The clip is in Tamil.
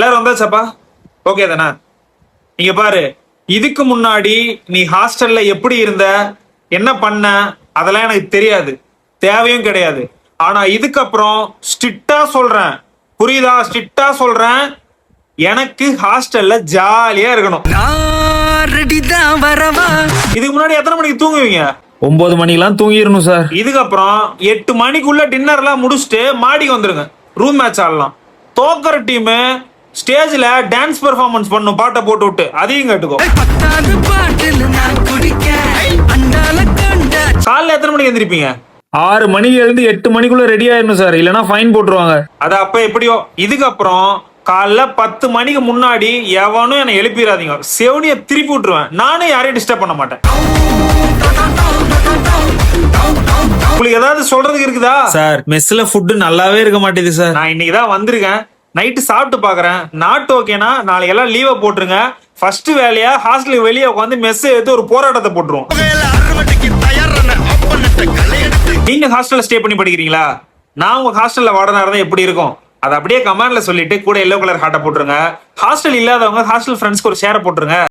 எல்லாரும் வந்தாச்சாப்பா? ஓகே தானே? நீங்க பாரு, இதுக்கு முன்னாடி நீ ஹாஸ்டல்ல எப்படி இருந்த, என்ன பண்ண, அதெல்லாம் எனக்கு தெரியாது, தேவையும் கிடையாது. ஆனா இதுக்கப்புறம் ஸ்ட்ரிக்டா சொல்றேன், புரியுதா? ஸ்ட்ரிக்டா சொல்றேன், எனக்கு ஹாஸ்டல்ல ஜாலியா இருக்கணும். இதுக்கு முன்னாடி எத்தனை மணிக்கு தூங்குவீங்க? 9 மணிக்கெல்லாம் தூங்கிடணும் சார். இதுக்கப்புறம் 8 மணிக்குள்ள டின்னர்லாம் முடிச்சுட்டு மாடிக்கு வந்துருங்க. ரூம் மேட்ச் ஆடலாம். தோக்கற டீம் ஸ்டேஜ்ல டான்ஸ் பெர்ஃபார்மன்ஸ் பண்ணும், பாட்டை போட்டு விட்டு. அதையும் கேட்டுக்கோ. காலைல எத்தனை மணிக்கு எந்திரிப்பீங்க? 6 மணிக்கு எழுந்து 8 மணிக்குள்ள ரெடி ஆயிடணும் சார், இல்லனா ஃபைன் போட்டுருவாங்க. அது அப்ப எப்படியோ. இதுக்கப்புறம் காலைல 10 மணிக்கு முன்னாடி எவனும் என்னை எழுப்பிடாதீங்க. செவனிய திருப்பி விட்டுருவேன். நானும் யாரையும் டிஸ்டர்ப் பண்ண மாட்டேன். உங்களுக்கு ஏதாவது சொல்றதுக்கு இருக்குதா சார்? மெஸ்ல ஃபுட் நல்லாவே இருக்க மாட்டேங்குது சார். நான் இன்னைக்கு தான் வந்திருக்கேன், நைட்டு சாப்பிட்டு பாக்குறேன். நாட் ஓகேனா நாளைக்கு எல்லாம் லீவை போட்டுருங்க. ஃபர்ஸ்ட் வேலையா ஹாஸ்டலுக்கு வெளியே உட்காந்து மெஸ் எடுத்து ஒரு போராட்டத்தை போட்டுருவோம். நீங்க ஹாஸ்டல்ல ஸ்டே பண்ணி படிக்கிறீங்களா? நான் உங்க ஹாஸ்டல்ல வார்டனா இருந்தா எப்படி இருக்கும், அதை அப்படியே கமெண்ட்ல சொல்லிட்டு கூட எல்லோ கலர் ஹார்ட்டை போட்டுருங்க. ஹாஸ்டல் இல்லாதவங்க ஹாஸ்டல் ஃப்ரெண்ட்ஸ்க்கு ஒரு ஷேரை போட்டுருங்க.